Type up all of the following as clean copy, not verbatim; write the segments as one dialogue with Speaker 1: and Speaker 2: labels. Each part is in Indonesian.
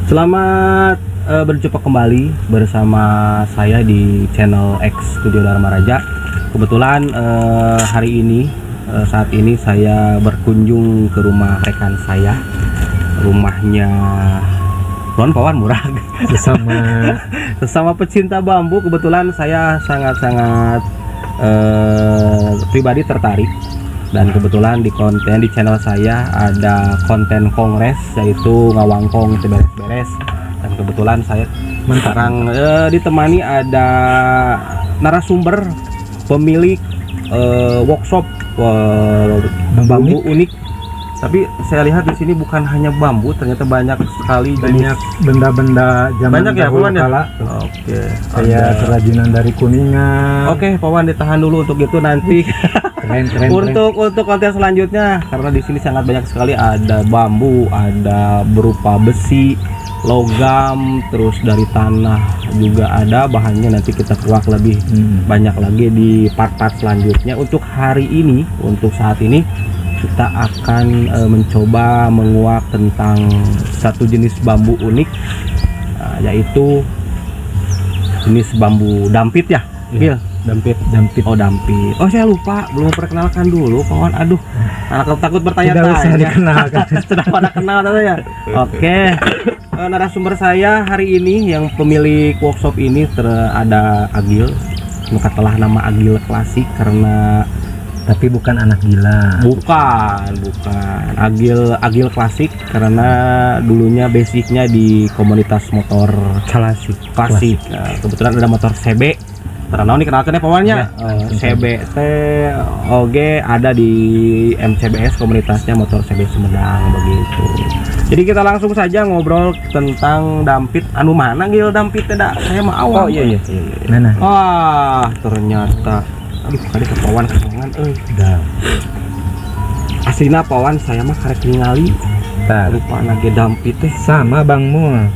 Speaker 1: Selamat berjumpa kembali bersama saya di channel X Studio Dharma Raja. Kebetulan hari ini saat ini saya berkunjung ke rumah rekan saya, rumahnya Ron Pawan Murag sesama pecinta bambu. Kebetulan saya sangat pribadi tertarik, dan kebetulan di channel saya ada konten kongres, yaitu ngawangkong beres-beres, dan kebetulan saya sekarang ditemani ada narasumber pemilik workshop bambu unik. Tapi saya lihat di sini bukan hanya bambu, ternyata banyak sekali
Speaker 2: banyak benda-benda zaman
Speaker 1: banyak ya,
Speaker 2: dahulu
Speaker 1: Pawan, ya?
Speaker 2: kala.
Speaker 1: Oke,
Speaker 2: Kayak kerajinan dari Kuningan.
Speaker 1: Oke, Pawan ditahan dulu untuk itu nanti.
Speaker 2: Keren.
Speaker 1: Untuk konten selanjutnya, karena di sini sangat banyak sekali ada bambu, ada berupa besi, logam, terus dari tanah juga ada. Bahannya nanti kita kuak lebih banyak lagi di part-part selanjutnya. Untuk hari ini, untuk saat ini kita akan mencoba menguak tentang satu jenis bambu unik, yaitu jenis bambu dampit ya, Gil?
Speaker 2: Dampit.
Speaker 1: Oh, dampit. Oh, saya lupa, belum perkenalkan dulu, Pawan. Aduh, anak takut
Speaker 2: Tidak usah
Speaker 1: bertanya-tanya.
Speaker 2: dikenalkan.
Speaker 1: Sudah pada kenal ya. Oke. Narasumber saya hari ini yang pemilik workshop ini ada Agil. Katalah nama Agil klasik karena
Speaker 2: Tapi bukan anak gila.
Speaker 1: bukan Agil klasik karena dulunya basicnya di komunitas motor klasik. Nah, kebetulan ada motor CB. Karena ini kenalkan ya Pawannya, CB TOG ada di MCBS, komunitasnya motor CB Sumedang begitu. Jadi kita langsung saja ngobrol tentang dampit. Anu mana Gil dampit tidak? Saya mau awal.
Speaker 2: Oh iya. Mana?
Speaker 1: Wah, ternyata aduh tadi ke Pawan kangen
Speaker 2: Dah.
Speaker 1: Aslina Pawan saya mah karek ningali lupa nage dampit teh.
Speaker 2: Sama Bang Mul.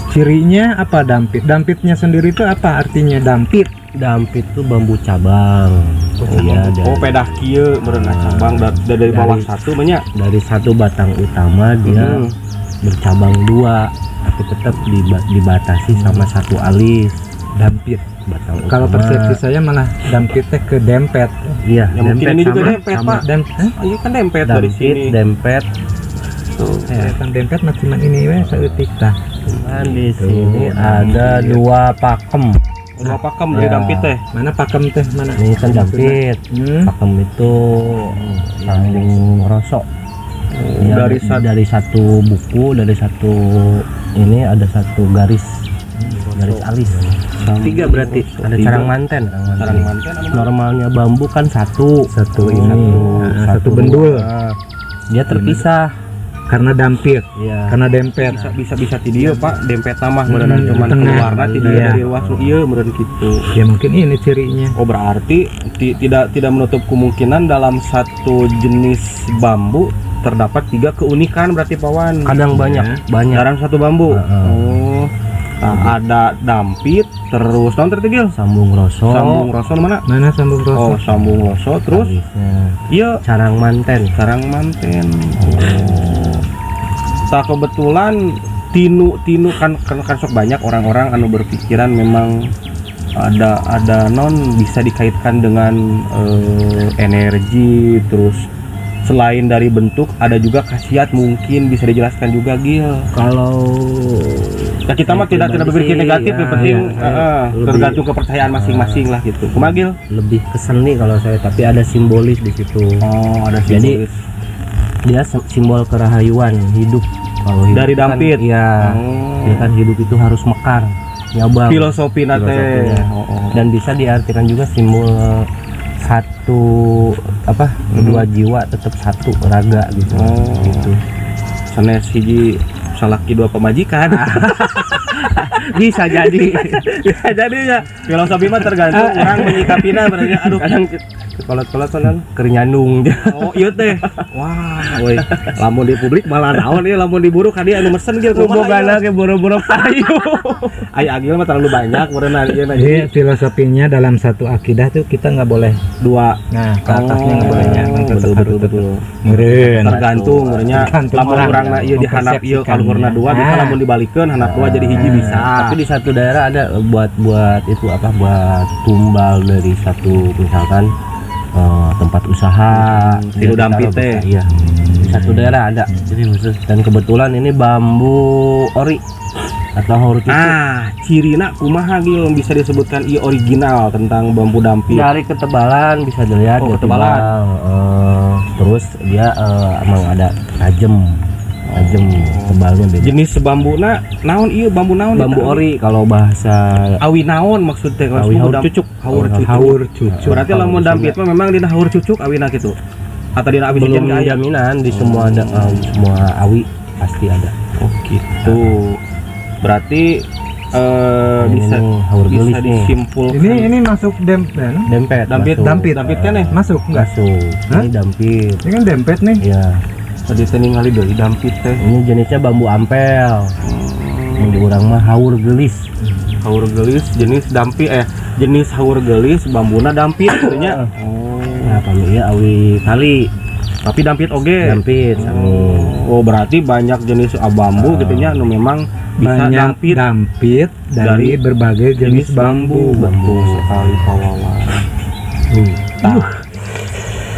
Speaker 2: Cirinya apa dampit? Dampitnya sendiri itu apa artinya dampit?
Speaker 3: Dampit itu bambu cabang. Iya,
Speaker 1: Pedah kieu meureun cabang dari bawah satu banyak.
Speaker 3: dari satu batang utama dia bercabang dua, tapi tetap dibatasi sama satu alis
Speaker 2: Dampit.
Speaker 3: batang utama.
Speaker 2: Kalau persepsi saya malah dampitnya ke dempet.
Speaker 3: Iya,
Speaker 1: Ya mungkin ini juga dempet, Pak.
Speaker 2: Dempet.
Speaker 1: Oh, iya kan dempet dari
Speaker 3: Dampit,
Speaker 1: sini.
Speaker 3: dempet.
Speaker 1: Tuh.
Speaker 2: Kan dempet mah cuman ini we saeutik tah.
Speaker 3: Cuman di sini ada dua pakem.
Speaker 1: Udah pakem dari dampit teh.
Speaker 2: Mana pakem teh mana?
Speaker 3: Ini kan dampit. Pakem itu sambung rosok. Ya, dari satu buku, dari satu ini ada satu garis alis.
Speaker 1: Tiga berarti.
Speaker 3: Ada carang manten.
Speaker 1: Sarang manten anu
Speaker 3: Normalnya bambu kan satu
Speaker 2: ini. Satu bendul.
Speaker 3: Dia terpisah.
Speaker 2: Karena dampit,
Speaker 3: Ya.
Speaker 2: karena dempet.
Speaker 1: bisa ti dieu Pak, dempet mah meureun cuman
Speaker 2: tengah.
Speaker 1: keluarna ti dieu
Speaker 2: Iya.
Speaker 1: dari luas nu ieu meureun kitu.
Speaker 2: Ya mungkin ini cirinya.
Speaker 1: Oh, berarti tidak menutup kemungkinan dalam satu jenis bambu terdapat tiga keunikan berarti Pawan.
Speaker 3: Kadang banyak
Speaker 1: Dalam satu bambu. Oh. Nah, ada dampit, terus non tertigil.
Speaker 3: sambung rosok.
Speaker 1: Sambung rosok mana?
Speaker 2: Mana sambung
Speaker 1: Oh,
Speaker 2: rosok?
Speaker 1: sambung rosok terus
Speaker 3: alisnya.
Speaker 1: iya
Speaker 3: Carang manten.
Speaker 1: sarang manten. Oh. Tak kebetulan tinu kan sok banyak orang-orang anu berpikiran memang ada non bisa dikaitkan dengan energi, terus selain dari bentuk ada juga khasiat, mungkin bisa dijelaskan juga Gil.
Speaker 3: Kalau
Speaker 1: Nah, kita mah tidak berpikir negatif, yang penting tergantung kepercayaan masing-masing lah gitu. Kumagil.
Speaker 3: lebih ke seni kalau saya, tapi ada simbolis di situ.
Speaker 1: Oh, ada
Speaker 3: Jadi,
Speaker 1: simbolis.
Speaker 3: Dia simbol kerahayuan hidup. Kalau hidup
Speaker 1: Dari
Speaker 3: itu kan,
Speaker 1: dampit.
Speaker 3: iya.
Speaker 1: Oh.
Speaker 3: Dia kan hidup itu harus mekar, nyabang.
Speaker 1: Filosofi nate.
Speaker 3: Filosofinya. Dan bisa diartikan juga simbol satu kedua jiwa tetap satu raga gitu.
Speaker 1: Oh.
Speaker 3: Gitu.
Speaker 1: Sanes hiji salaki dua pemajikan.
Speaker 3: Bisa jadi.
Speaker 1: Ya jadinya filosofi mah tergantung orang menyikapinya berarti aduh
Speaker 3: Kadang kolot-kolot kan kerinyanung.
Speaker 1: oh iya teh wah woi lamun di publik malah naon ieu lamun diburu ka dia anu mesen gitu
Speaker 3: Bogana ke boro-boro payu.
Speaker 1: aya agil mah terlalu banyak berenang ieu na
Speaker 2: Jadi filosofinya dalam satu akidah tuh kita nggak boleh
Speaker 1: dua
Speaker 2: nah ke atasnya nggak boleh nyanteng, tetap harus
Speaker 1: betul
Speaker 2: meureun.
Speaker 1: tergantung benernya
Speaker 2: Tergantung
Speaker 1: lamun
Speaker 2: orang
Speaker 1: urangna ieu di handap ieu kalurna dua bisa lamun dibalikeun handap dua jadi hiji bisa
Speaker 3: Tapi di satu daerah ada buat itu apa buat tumbal dari satu misalkan tempat usaha
Speaker 1: tilu dampit teh.
Speaker 3: Iya. Di satu daerah ada. Jadi khusus dan kebetulan ini bambu ori atau haur cucuk.
Speaker 1: Cirina kumaha Gil bisa disebutkan ieu original tentang bambu dampit.
Speaker 3: Dari ketebalan bisa dilihat
Speaker 1: Oh,
Speaker 3: dia
Speaker 1: ketebalan.
Speaker 3: tebal. Terus dia emang ada tajam tebalnya beda.
Speaker 1: Jenis bambuna naon ieu bambu naon
Speaker 3: Bambu
Speaker 1: eta?
Speaker 3: ori kalau bahasa
Speaker 1: Awi naon maksudnya kalau
Speaker 3: Awi
Speaker 1: bambu
Speaker 3: haur
Speaker 1: dam-
Speaker 3: cucuk.
Speaker 1: haur cucuk.
Speaker 2: cucuk.
Speaker 1: Berarti lamun dampit mah memang dina haur cucuk awina gitu. Atau dina awi
Speaker 3: belum
Speaker 1: sejen aya.
Speaker 3: jaminan di semua ada semua awi pasti ada.
Speaker 1: Oh gitu. Berarti bisa
Speaker 3: Ini haur
Speaker 1: bisa
Speaker 3: gelis nih.
Speaker 1: disimpulkan.
Speaker 2: Ini masuk dempet.
Speaker 3: Dempet.
Speaker 1: Dampit,
Speaker 3: masuk.
Speaker 2: dampit.
Speaker 1: Dampit kan ya?
Speaker 2: Masuk enggak?
Speaker 3: Masuk.
Speaker 2: Hah?
Speaker 3: Ini dampit.
Speaker 2: Ini kan dempet nih.
Speaker 3: Iya.
Speaker 1: Tadi teh ningali deui dampit teh.
Speaker 3: Ini jenisnya bambu ampel. Yang di urang mah haur gelis.
Speaker 1: Haur gelis jenis dampit jenis haur gelis bambuna dampit katanya.
Speaker 3: Nah, kami iya awi tali.
Speaker 1: Tapi dampit oge.
Speaker 3: Dampit sami.
Speaker 1: Oh berarti banyak jenis bambu gitu nya anu memang bisa
Speaker 2: Banyak
Speaker 1: dampit
Speaker 2: dampit dari berbagai jenis bambu.
Speaker 1: betul sekali kawawan.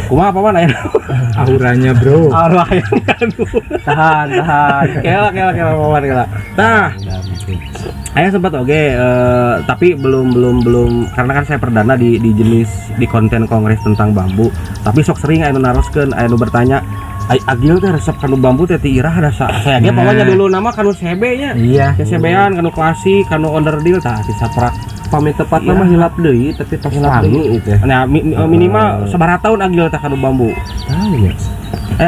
Speaker 1: Kumaha apa mana ya?
Speaker 2: Auranya bro.
Speaker 1: Arwah yang tahan. Kela kawan kela. Nah,
Speaker 3: Dampit.
Speaker 1: saya sempat tapi belum karena kan saya perdana di jenis di konten kongres tentang bambu. Tapi sok sering anu naroskeun, anu bertanya, "Ai Agil teh resep kanu bambu teh ti irah ada saya ge pokoknya dulu nama kanu CB nya."
Speaker 2: Iya.
Speaker 1: CB-an kanu klasik, kanu onderdil tah di saprak.
Speaker 3: Pamit tepat
Speaker 1: Iya.
Speaker 3: nama hilap deui tapi pas wangi itu.
Speaker 1: Nah, minimal sabaraha tahun Agil teh kanu bambu?
Speaker 3: Tahu ya.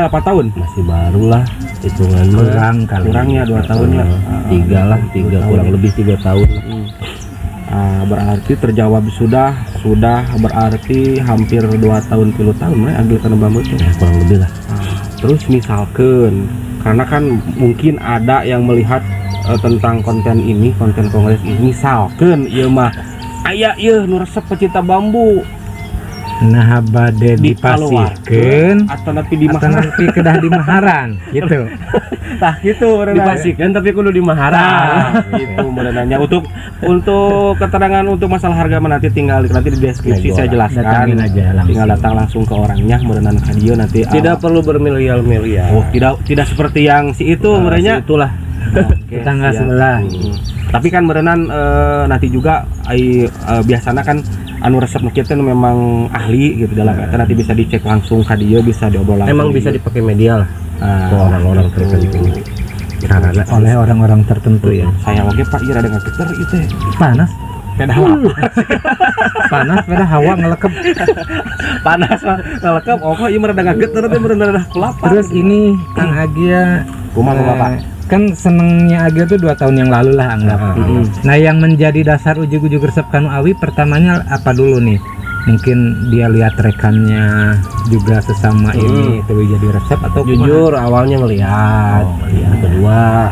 Speaker 1: Apa tahun?
Speaker 3: Masih baru lah hitungan mah.
Speaker 2: Kurang kali.
Speaker 1: Kurangnya 2 tahun lah.
Speaker 3: 3 kurang lebih 3 tahun.
Speaker 1: Berarti terjawab sudah berarti hampir 2 tahun 3 tahun Agil kanu bambu teh.
Speaker 3: Ya, kurang lebih lah.
Speaker 1: Terus misalkan karena kan mungkin ada yang melihat tentang konten kongres ini misalkan ieu mah aya ieu nu resep pecinta bambu
Speaker 2: Nah bade dipasihkeun
Speaker 1: atau nanti di
Speaker 2: atau nanti kedah di maharan gitu.
Speaker 1: tah gitu
Speaker 3: Dipastikan tapi kudu di maharan.
Speaker 1: gitu menanya untuk keterangan untuk masalah harga mah nanti tinggal nanti di deskripsi
Speaker 3: Nego
Speaker 1: saya jelaskan
Speaker 2: datangin aja langsung.
Speaker 1: tinggal datang langsung ke orangnya merenang ka dieu nanti
Speaker 3: Tidak perlu bermiliar-miliar.
Speaker 1: oh tidak seperti yang si itu merenya
Speaker 3: Itulah.
Speaker 1: Oke,
Speaker 2: Tetangga
Speaker 1: siap.
Speaker 2: sebelah.
Speaker 1: Tapi kan berenan nanti juga biasanya kan anu resep kita memang ahli gitu dalam eta nanti bisa dicek langsung ka dieu bisa diobrol langsung.
Speaker 3: Emang bisa dipakai media lah.
Speaker 1: Nah,
Speaker 3: Ke orang-orang tertentu.
Speaker 2: Karena oleh orang-orang tertentu ya.
Speaker 1: saya oge Pak ieu rada ngageter ieu teh.
Speaker 2: Panas.
Speaker 1: Peda hawa.
Speaker 2: Panas pada hawa ngelekep.
Speaker 1: Panas mah ngelekep oh kok ieu mah rada ngageter teh rada kelapa.
Speaker 2: Terus ini Kang Agia
Speaker 1: Kumaha, Bapak?
Speaker 2: kan senengnya Agia tuh 2 tahun yang lalu lah anggap. Nah yang menjadi dasar ujug-ujug resep kanu awi pertamanya apa dulu nih? Mungkin dia lihat rekannya juga sesama ini itu jadi resep atau
Speaker 3: Jujur awalnya ngelihat, yang kedua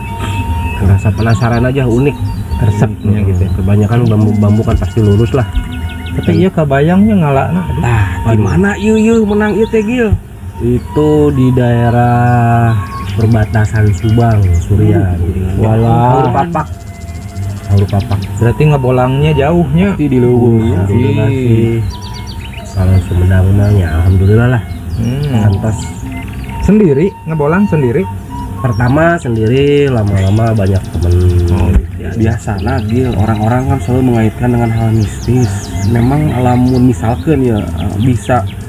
Speaker 3: ngerasa penasaran aja unik
Speaker 2: resepnya gitu.
Speaker 3: Kebanyakan bambu kan pasti lurus lah.
Speaker 2: Tapi iya kebayangnya ngalakna.
Speaker 1: Di mana ieu menang ieu teh Gil?
Speaker 3: Itu di daerah perbatasan Subang, Surya.
Speaker 2: Walah.
Speaker 3: Haur papak.
Speaker 2: Berarti ngebolangnya jauhnya.
Speaker 1: Di leuweung.
Speaker 3: Alhamdulillah sih. Kalau Sumedang ya alhamdulillah lah. Pantas.
Speaker 2: Sendiri ngebolang sendiri.
Speaker 3: Pertama sendiri, lama-lama banyak temen.
Speaker 1: Biasana Gil orang-orang kan selalu mengaitkan dengan hal mistis. Memang lamun misalkan ya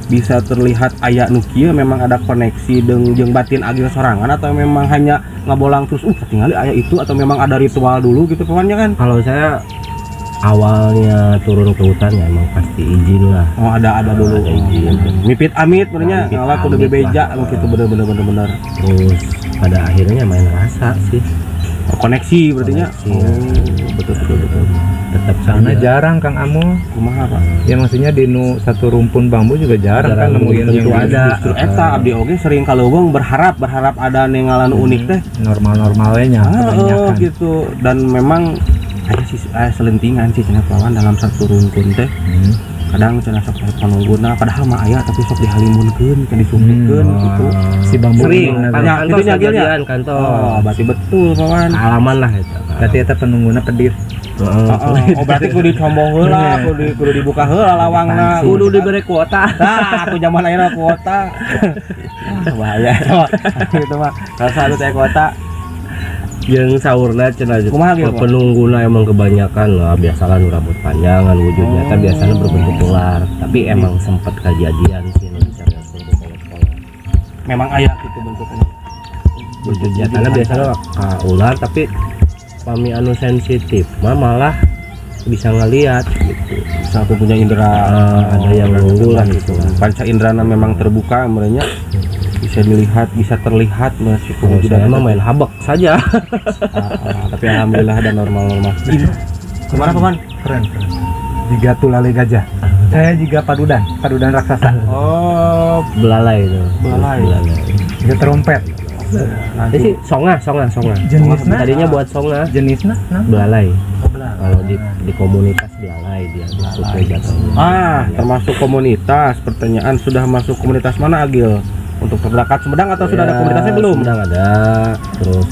Speaker 1: bisa terlihat aya nu kieu memang ada koneksi jeung batin Agil sorangan atau memang hanya ngabolang terus ketinggali aya itu atau memang ada ritual dulu gitu pokoknya kan.
Speaker 3: Kalau saya awalnya turun ke hutan ya emang pasti izin lah.
Speaker 1: Oh ada dulu
Speaker 3: izin.
Speaker 1: Mipit amit benernya
Speaker 3: Mipit
Speaker 1: ngalah kudu
Speaker 3: amit
Speaker 1: bebeja
Speaker 3: lah.
Speaker 1: gitu bener.
Speaker 3: Terus pada akhirnya main rasa sih.
Speaker 1: koneksi berarti nya.
Speaker 3: Koneksi.
Speaker 1: Betul.
Speaker 3: Tetap
Speaker 2: Sana
Speaker 3: saja.
Speaker 2: jarang Kang Amul.
Speaker 1: Kumaha Pak?
Speaker 2: Ya maksudnya di satu rumpun bambu juga jarang kan nemuin
Speaker 3: tentu
Speaker 2: yang
Speaker 3: ada.
Speaker 1: Justru eta abdi oge sering kaleuweung berharap ada nengalan unik teh.
Speaker 2: normal-normalnya kebanyakan.
Speaker 1: Gitu. Dan memang ada selentingan sih cenah pawan dalam satu rumpun teh. Kadang cenah sok panungguna padahal mah aya tapi sok dihalimunkeun ke disumpikeun gitu.
Speaker 2: Si bambu
Speaker 3: Sering
Speaker 2: ini,
Speaker 1: Tanya,
Speaker 3: kantor
Speaker 1: itu nya Gil, ya?
Speaker 3: kejadian kantor.
Speaker 1: Oh, berarti betul pawan.
Speaker 3: Pengalaman lah itu.
Speaker 2: berarti eta penungguna pedir.
Speaker 1: Oh, berarti kudu dicombong heula, kudu dibuka heula lawangna,
Speaker 3: Kudu diberi kuota.
Speaker 1: Tah, aku zaman ayeuna kuota. Bahaya gitu mah. Rasa anu teh kuota.
Speaker 3: Yang sahurna cenah
Speaker 1: Kumaha gitu, Pak?
Speaker 3: penungguna emang kebanyakan lah biasalah nu rambut panjang kan wujudnya teh biasanya berbentuk ular tapi emang sempat kejadian sih nu bisa langsung di sekolah.
Speaker 1: Memang aya gitu bentuknya.
Speaker 3: Wujudnya karena biasanya ka ular tapi pami anu sensitif malah bisa ngelihat gitu.
Speaker 1: Bisa aku punya indera
Speaker 3: Ada yang unggul lah gitu.
Speaker 1: Panca inderana memang terbuka merenya. Bisa dilihat, bisa terlihat masih
Speaker 3: Kalau saya mah main habak saja.
Speaker 1: tapi alhamdulillah ada normal-normal. Kemana paman?
Speaker 2: Keren. Jika tulale gajah. Saya juga padudan raksasa.
Speaker 1: Oh,
Speaker 3: Belalai itu.
Speaker 1: Belalai.
Speaker 2: Jika trompet.
Speaker 3: Ini sih songa.
Speaker 2: Jenisnya
Speaker 3: Tadinya buat songa.
Speaker 2: jenisnya nah.
Speaker 3: Belalai. Kalau di komunitas belalai dia suku jatuhnya.
Speaker 1: termasuk komunitas. Pertanyaan sudah masuk komunitas mana Agil? Untuk terdekat Sumedang atau sudah ada komunitasnya belum?
Speaker 3: Sumedang ada, terus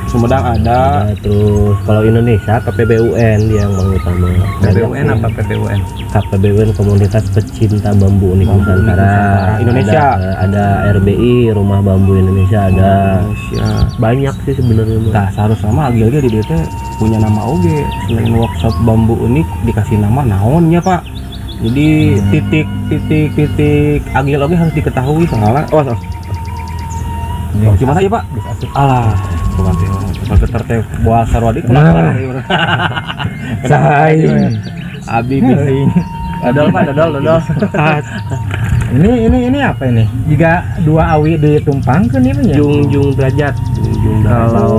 Speaker 1: Sumedang ada.
Speaker 3: terus kalau Indonesia KPBUN dia yang utama.
Speaker 2: PBUN apa PBUN?
Speaker 3: KPBUN Komunitas Pecinta Bambu Unik Nusantara.
Speaker 1: Indonesia.
Speaker 3: Ada RBI Rumah Bambu Indonesia ada.
Speaker 1: Indonesia.
Speaker 3: Banyak sih sebenarnya.
Speaker 1: Nah, seharusnya mah Agil di dia teh punya nama oge. Selain workshop bambu unik dikasih nama naonnya Pak. Jadi titik Agil oge harus diketahui soalnya. Gimana ya Pak? Alah, bukan teh. Kalau teh buah sarwadi kenapa?
Speaker 2: Sain.
Speaker 1: Abi bising.
Speaker 3: Dodol Pak, dodol.
Speaker 2: Ini apa ini? Jika dua awi ditumpangkeun ieu nya.
Speaker 3: Jungjung derajat. Kalau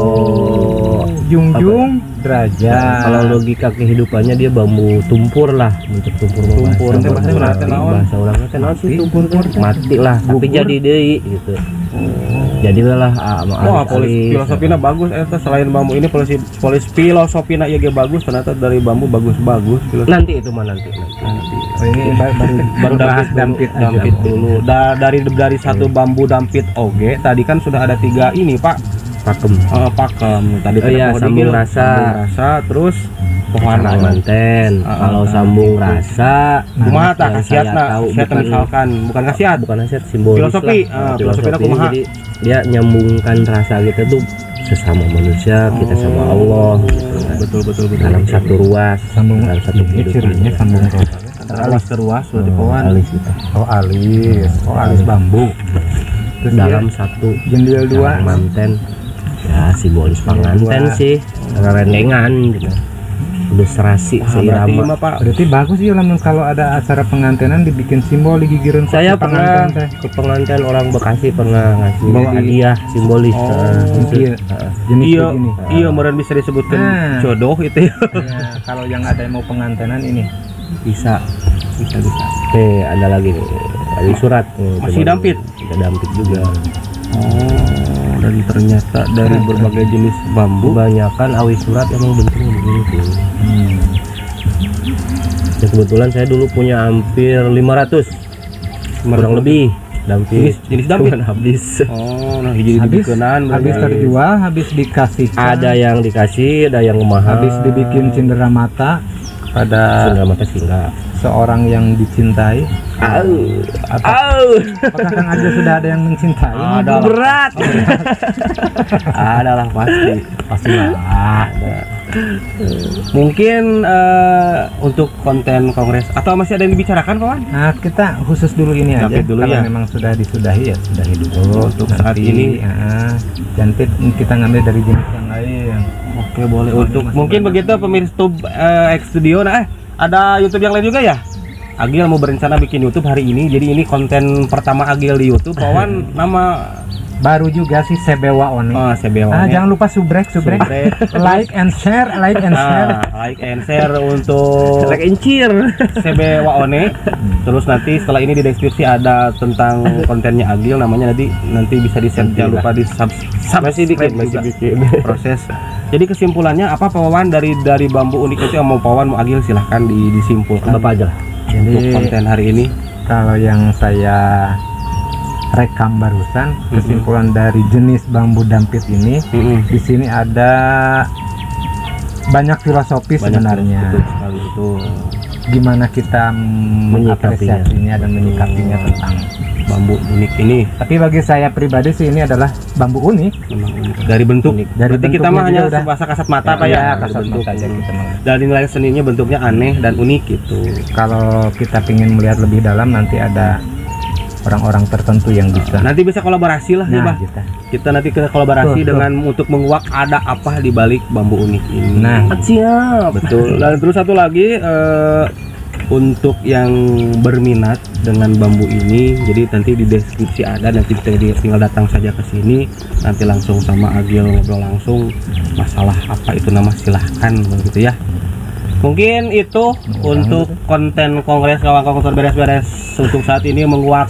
Speaker 2: Jungjung derajat.
Speaker 3: kalau logika kehidupannya dia bambu tumpur lah, bentuk tumpur
Speaker 1: Teh bahasa naon?
Speaker 3: bahasa orang teh naon sih tumpur mati lah tapi jadi deui gitu. Jadilah
Speaker 1: Wah, filosofinya bagus eta selain bambu ini filosofinya ieu ge bagus ternyata dari bambu bagus-bagus.
Speaker 3: nanti itu mah nanti.
Speaker 2: Oh, ini baru bahas dampit
Speaker 1: dulu. Dari satu bambu dampit oge tadi kan sudah ada 3 ini Pak.
Speaker 3: Pakem
Speaker 1: Pakem tadi
Speaker 3: Oh iya, sambung rasa.
Speaker 1: terus pohon
Speaker 3: manten. Kalau sambung rasa
Speaker 1: kumaha tah
Speaker 3: yang
Speaker 1: khasiatna?
Speaker 3: saya tahu
Speaker 1: Khasiat misalkan bukan khasiat.
Speaker 3: bukan khasiat simbolis
Speaker 1: Filosofi,
Speaker 3: lah.
Speaker 1: filosofinya kumaha?
Speaker 3: Jadi dia nyambungkan rasa kita tuh sesama manusia, kita sama Allah gitu.
Speaker 1: Betul.
Speaker 3: Dalam satu ruas,
Speaker 2: Sambung
Speaker 3: dalam satu
Speaker 2: ini
Speaker 3: kehidupan.
Speaker 2: cirinya sambung rasa.
Speaker 1: Antara alis ke ruas berarti pohon.
Speaker 3: Alis kita.
Speaker 2: Alis bambu. Terus
Speaker 3: Dalam satu
Speaker 2: jendil dua
Speaker 3: manten ya simbolis panganten sih rendengan gitu udah serasi
Speaker 1: Berarti
Speaker 3: seirama.
Speaker 1: mah Pak.
Speaker 2: berarti bagus ya lamun kalau ada acara pengantenan dibikin simbol di gigireun
Speaker 3: Saya
Speaker 2: si
Speaker 3: pernah
Speaker 2: penganten teh.
Speaker 3: ke pengantin orang Bekasi pernah ngasih
Speaker 2: Bawa
Speaker 3: hadiah simbolis.
Speaker 2: Iya. Jenis
Speaker 1: Iya,
Speaker 2: begini.
Speaker 1: iya meureun bisa disebutkan
Speaker 2: Nah.
Speaker 1: jodoh itu ya.
Speaker 2: Ya, kalau yang ada yang mau pengantenan ini
Speaker 3: Bisa.
Speaker 1: Bisa.
Speaker 3: Ada lagi nih. Ada surat.
Speaker 1: Masih dampit?
Speaker 3: Ada dampit juga.
Speaker 1: Dan ternyata dari berbagai jenis bambu
Speaker 3: Kebanyakan awi surat emang bentuknya begitu. Ya, kebetulan saya dulu punya hampir 500 kurang lebih dampit.
Speaker 1: Jenis dampit?
Speaker 3: Cuman habis.
Speaker 1: nah jadi
Speaker 2: habis terjual, habis dikasih.
Speaker 3: Ada yang dikasih, ada yang mahal.
Speaker 2: habis dibikin cindera mata pada
Speaker 3: Cindera mata sih enggak.
Speaker 2: seorang yang dicintai. Apakah Kang Agil sudah ada yang mencintai?
Speaker 1: Ada lah.
Speaker 3: Berat.
Speaker 1: Adalah pastilah ada. Mungkin untuk konten kongres atau masih ada yang dibicarakan kawan?
Speaker 2: Nah, kita khusus dulu ini aja.
Speaker 1: Dampit dulu
Speaker 2: Kalau
Speaker 1: ya.
Speaker 2: memang sudah disudahi ya sudahi dulu.
Speaker 1: Untuk saat ini.
Speaker 2: Dampit kita ngambil dari jenis yang lain.
Speaker 1: Oke boleh. Untuk mungkin begitu pemirsa X Studio. Ada YouTube yang lain juga ya? Agil mau berencana bikin YouTube hari ini. Jadi ini konten pertama Agil di YouTube. Pawan nama
Speaker 2: Baru juga sih Sebewa One.
Speaker 1: Oh, Sebewa One.
Speaker 2: Jangan lupa subrek. Like and share.
Speaker 1: Like and share untuk
Speaker 3: Like and cheer.
Speaker 1: Sebewa One. Terus nanti setelah ini di deskripsi ada tentang kontennya Agil, namanya nanti bisa di-share. Jangan lupa di
Speaker 3: Masih dikit.
Speaker 1: proses. Jadi kesimpulannya apa Pak Wawan dari bambu unik itu, yang mau Pak Wawan mau Agil silahkan disimpulkan.
Speaker 3: Bapak aja lah.
Speaker 1: Untuk konten hari ini.
Speaker 2: Kalau yang saya rekam barusan, kesimpulan dari jenis bambu dampit ini, di sini ada banyak filosofi sebenarnya.
Speaker 1: Betul sekali itu.
Speaker 2: Gimana kita mengapresiasinya dan menyikapinya tentang
Speaker 1: Bambu unik ini.
Speaker 2: Tapi bagi saya pribadi sih ini adalah bambu unik.
Speaker 1: Memang unik. Dari bentuk.
Speaker 2: Dari
Speaker 1: Berarti kita mah hanya bahasa kasat mata Pak ya.
Speaker 2: Kasat mata aja kita mah.
Speaker 1: Dari nilai seninya bentuknya aneh dan unik gitu.
Speaker 2: Kalau kita ingin melihat lebih dalam, nanti ada orang-orang tertentu yang bisa.
Speaker 1: Nanti bisa kolaborasi lah
Speaker 2: Nah,
Speaker 1: ya, kita nanti kolaborasi dengan untuk menguak ada apa di balik bambu unik ini.
Speaker 2: Nah,
Speaker 1: siap. Betul. Dan terus satu lagi untuk yang berminat dengan bambu ini, jadi nanti di deskripsi ada, nanti tinggal datang saja ke sini, nanti langsung sama Agil ngobrol langsung masalah apa itu nama, silahkan begitu ya. Mungkin itu untuk konten kongres kawan-kawan beres-beres untuk saat ini, menguak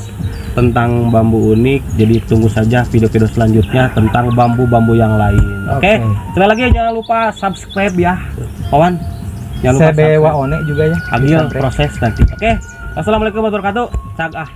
Speaker 1: tentang bambu unik. Jadi tunggu saja video-video selanjutnya tentang bambu-bambu yang lain. Oke. Sekali lagi jangan lupa subscribe ya, kawan. Jangan lupa
Speaker 2: Sebewa One juga ya.
Speaker 1: Agil proses nanti. Oke. Wassalamualaikum warahmatullahi wabarakatuh. Cag ah.